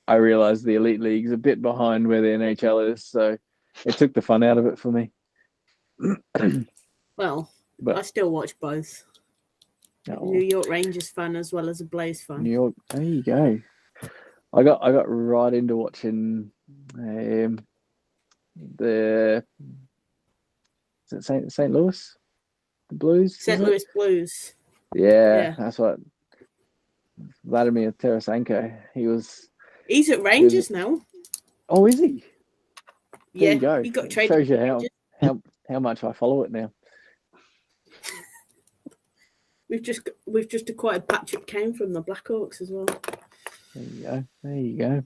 I realized the Elite League's a bit behind where the NHL is, so it took the fun out of it for me. Well, but I still watch both. New York Rangers fan as well as a Blaze fan. New York, there you go. I got right into watching the St. Louis, the Blues. St. Louis Blues. Yeah, that's what Vladimir Tarasenko. He's at Rangers now. Oh, is he? There you go. He got traded. Shows you how much I follow it now. We've just acquired Patrick Kane from the Blackhawks as well. There you go.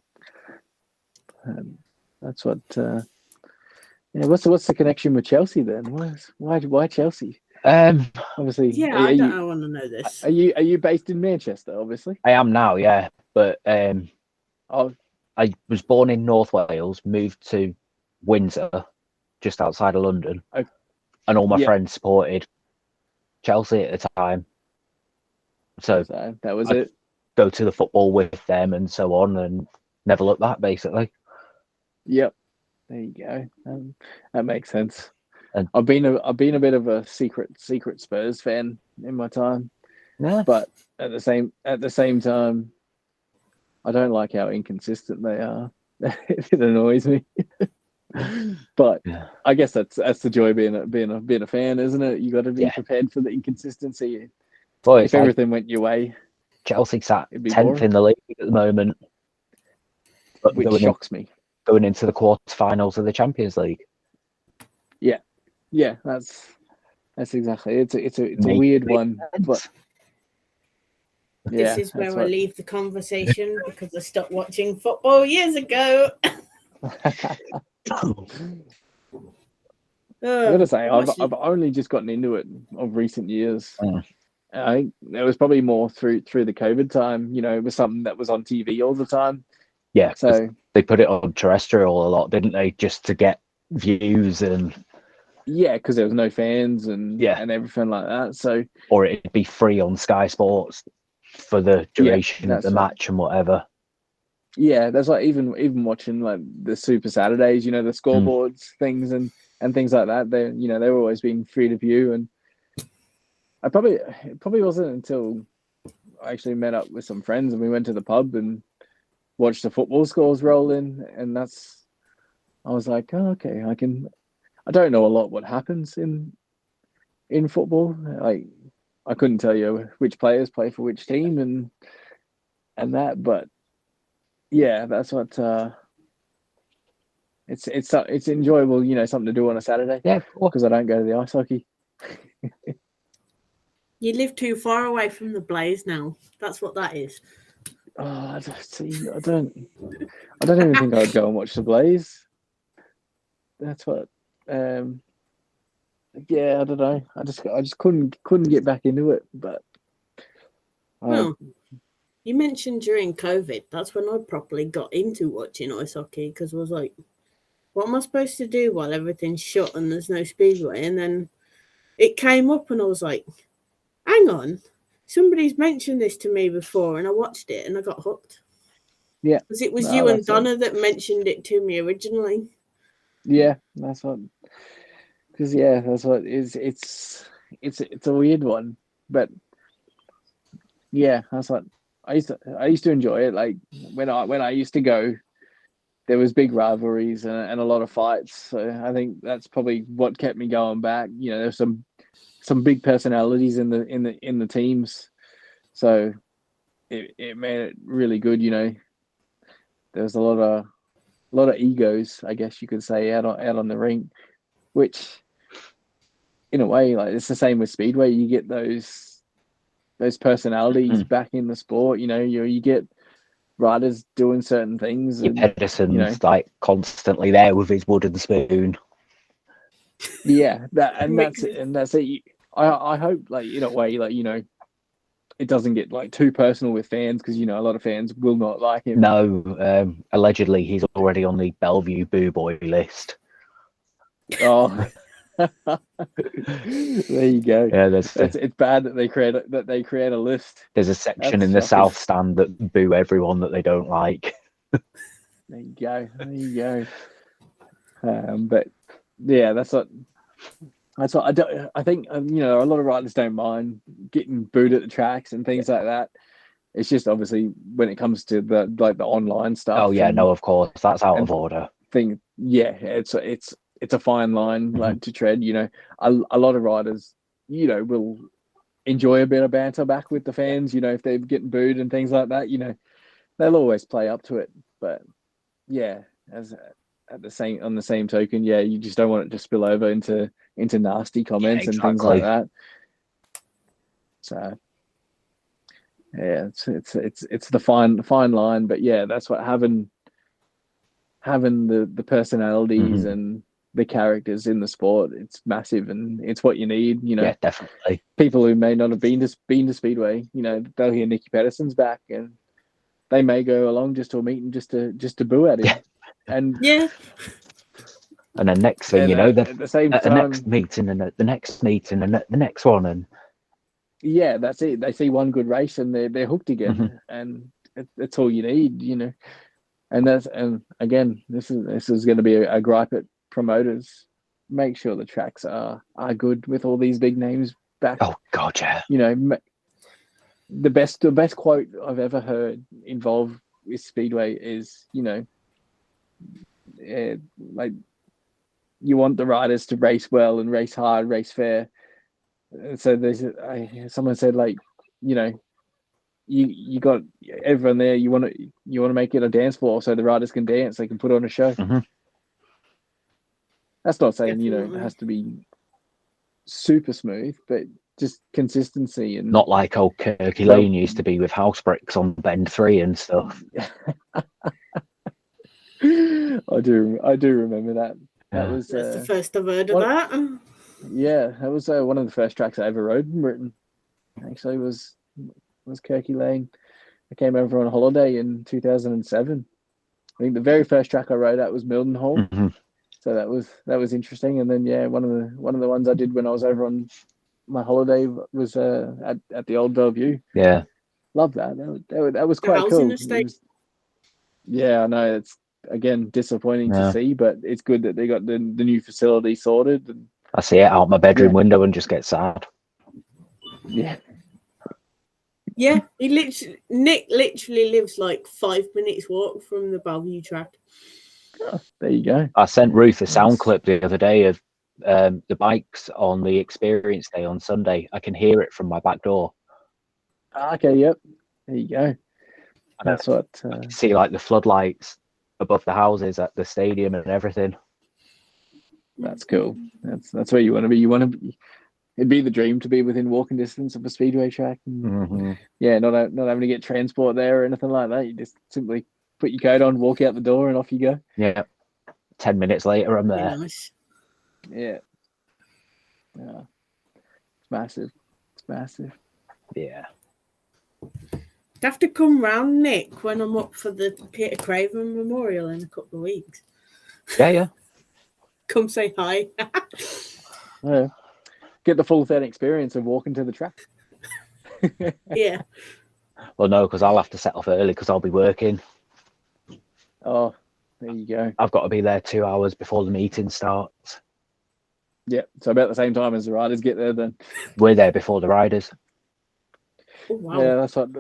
That's what. What's the connection with Chelsea then? Why Chelsea? Obviously. Yeah, I want to know this. Are you based in Manchester? Obviously. I am now, yeah. But I was born in North Wales, moved to Windsor, just outside of London, and all my friends supported Chelsea at the time. So that was it. Go to the football with them and so on, and never look back, basically. Yep, there you go. That makes sense. And I've been a bit of a secret Spurs fan in my time, but at the same time, I don't like how inconsistent they are. It annoys me. But I guess that's the joy of being a fan, isn't it? You got to be prepared for the inconsistency. Well, if everything went your way, Chelsea sat 10th in the league at the moment, which shocks me. Going into the quarterfinals of the Champions League. Yeah, that's exactly. It's a weird one, but this is where I leave the conversation because I stopped watching football years ago. I gotta say, I've only just gotten into it of recent years. I think it was probably more through the COVID time. It was something that was on TV all the time. Yeah, so they put it on terrestrial a lot, didn't they? Just to get views and because there was no fans and everything like that. So or it'd be free on Sky Sports for the duration of the match and whatever. Yeah, that's like even watching like the Super Saturdays, the scoreboards things, and and things like that. They they've always been free to view, and it probably wasn't until I actually met up with some friends and we went to the pub and watched the football scores roll in, and I was like, oh, okay, I don't know a lot what happens in football. Like, I couldn't tell you which players play for which team and that, but yeah, that's what it's enjoyable, something to do on a Saturday. Yeah, because I don't go to the ice hockey. You live too far away from the Blaze now. That's what that is. Oh, I don't even think I'd go and watch the Blaze. That's what. Yeah, I don't know. I just couldn't get back into it. But you mentioned during COVID. That's when I properly got into watching ice hockey, because I was like, what am I supposed to do while everything's shut and there's no speedway? And then it came up and I was like, hang on, somebody's mentioned this to me before, and I watched it and I got hooked. Yeah, because it was you and Donna that mentioned it to me originally. Yeah, that's what. Because that's what is. It's a weird one, but yeah, that's what I used to enjoy it. Like when I used to go, there was big rivalries and a lot of fights. So I think that's probably what kept me going back. There's some big personalities in the teams, so it made it really good. There's a lot of egos, I guess you could say, out on the rink, which in a way, like, it's the same with speedway. You get those personalities back in the sport. You get riders doing certain things. And, Edison's like constantly there with his wooden spoon. Yeah, that's it. I hope, like, in a way, like, it doesn't get like too personal with fans, because a lot of fans will not like him. No, allegedly he's already on the Bellevue Boo Boy list. Oh, there you go. Yeah, it's bad that they create a list. There's a section in the South Stand that boo everyone that they don't like. There you go. But yeah, that's what I think. A lot of riders don't mind getting booed at the tracks and things like that. It's just obviously when it comes to the online stuff. Oh yeah, no, of course that's out of order. It's a fine line, like, to tread. A lot of riders, will enjoy a bit of banter back with the fans. If they're getting booed and things like that, they'll always play up to it. But yeah, on the same token, yeah, you just don't want it to spill over into nasty comments and things like that. So yeah, it's the fine line. But yeah, that's what having the personalities and the characters in the sport, it's massive, and it's what you need. Yeah, definitely. People who may not have been to Speedway, they'll hear Nicky Pedersen's back, and they may go along just to a meeting just to boo at him. Yeah. And yeah. And then next thing at the same time, the next meeting and the next meeting and the next one, and yeah, that's it. They see one good race and they're hooked again, and that's all you need, And again, this is going to be a gripe at promoters. Make sure the tracks are good with all these big names back. Oh God, yeah. The best quote I've ever heard involved with Speedway is, like, you want the riders to race well and race hard, race fair. So someone said, like, you got everyone there. You want to make it a dance floor so the riders can dance. They can put on a show. That's not saying it has to be super smooth, but just consistency, and not like old Kirky Lane used to be with house bricks on bend 3 and stuff. I do remember that. That's the first I've heard of that. Yeah, that was one of the first tracks I ever rode in Britain. Actually, was Kirky Lane. I came over on a holiday in 2007. I think the very first track I rode at was Mildenhall. So that was interesting. And then one of the ones I did when I was over on my holiday was at the old Bellevue. Yeah, love that. That was quite cool. Estate. Yeah, I know. again, disappointing Yeah. to see, but it's good that they got the new facility sorted. And I see it out my bedroom window and just get sad. yeah, Nick literally lives like 5 minutes walk from the Bellevue track. oh, there you go. I sent Ruth a sound clip the other day of the bikes on the experience day on Sunday. I can hear it from my back door. Okay, yep, there you go. That's what I can see like the floodlights above the houses at the stadium and everything. That's cool. That's where you want to be. You want to be. It'd be the dream to be within walking distance of a speedway track. And, yeah, not having to get transport there or anything like that. You just simply put your coat on, walk out the door, and off you go. Yeah. 10 minutes later, I'm there. Nice. Yeah. Yeah. It's massive. It's massive. Yeah. You'd have to come round, Nick, when I'm up for the Peter Craven Memorial in a couple of weeks. Yeah. Come say hi. Yeah. Get the full experience of walking to the track. Yeah. Well, no, because I'll have to set off early because I'll be working. Oh, there you go. I've got to be there 2 hours before the meeting starts. Yeah, so about the same time as the riders get there then. We're there before the riders. Oh, wow. Yeah, that's what...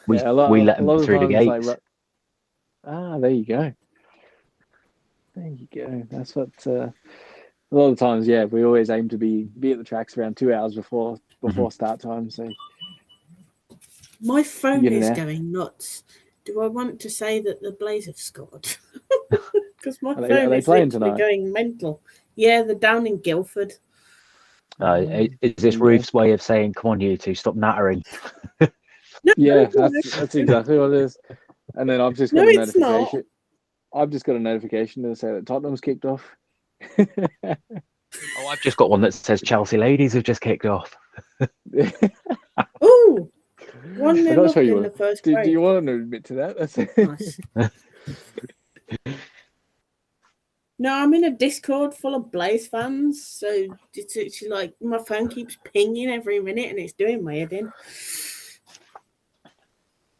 We let them through the gates. There you go. There you go. That's what... a lot of times, yeah, we always aim to be at the tracks around 2 hours before start time. So my phone is going nuts. Do I want to say that the Blaze have scored? Because my phone is literally going mental. Yeah, they're down in Guildford. Is this Ruth's way of saying, "Come on, you two, stop nattering"? Yeah, that's exactly what it is. And then I've just got a notification. I've just got a notification to say that Tottenham's kicked off. Oh, I've just got one that says Chelsea ladies have just kicked off. Oh, 1-0 up in the first break. Do you want to admit to that? That's nice. No, I'm in a Discord full of Blaze fans, so it's like my phone keeps pinging every minute and it's doing my head in.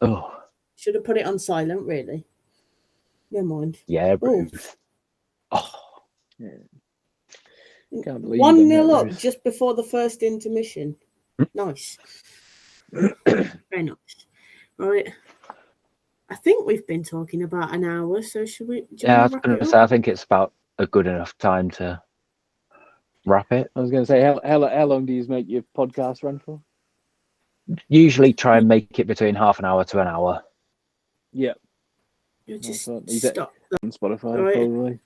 Oh. Should have put it on silent, really. Never mind. Yeah, Ruth. Oh. Yeah. 1-0 up just before the first intermission. Nice. Very nice. All right. I think we've been talking about an hour, so should we? Yeah, I was going to say, I think it's about a good enough time to wrap it. I was going to say, how long do you make your podcast run for? Usually try and make it between half an hour to an hour. Yeah. You just stop on Spotify, probably.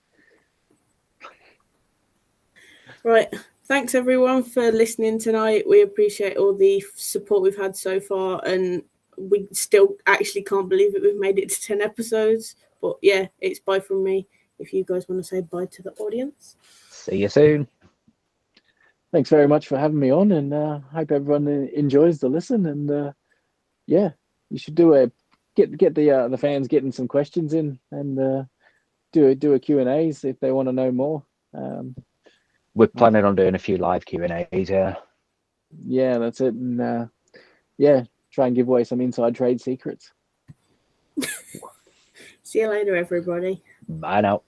Right. Thanks everyone for listening tonight. We appreciate all the support we've had so far, and we still actually can't believe it. We've made it to 10 episodes. But yeah, it's bye from me. If you guys want to say bye to the audience. See you soon. Thanks very much for having me on, and hope everyone enjoys the listen. And yeah, you should get the fans getting some questions in, and do a Q&As if they want to know more. We're planning on doing a few live Q&As, yeah. Yeah, that's it. And yeah, try and give away some inside trade secrets. See you later, everybody. Bye now.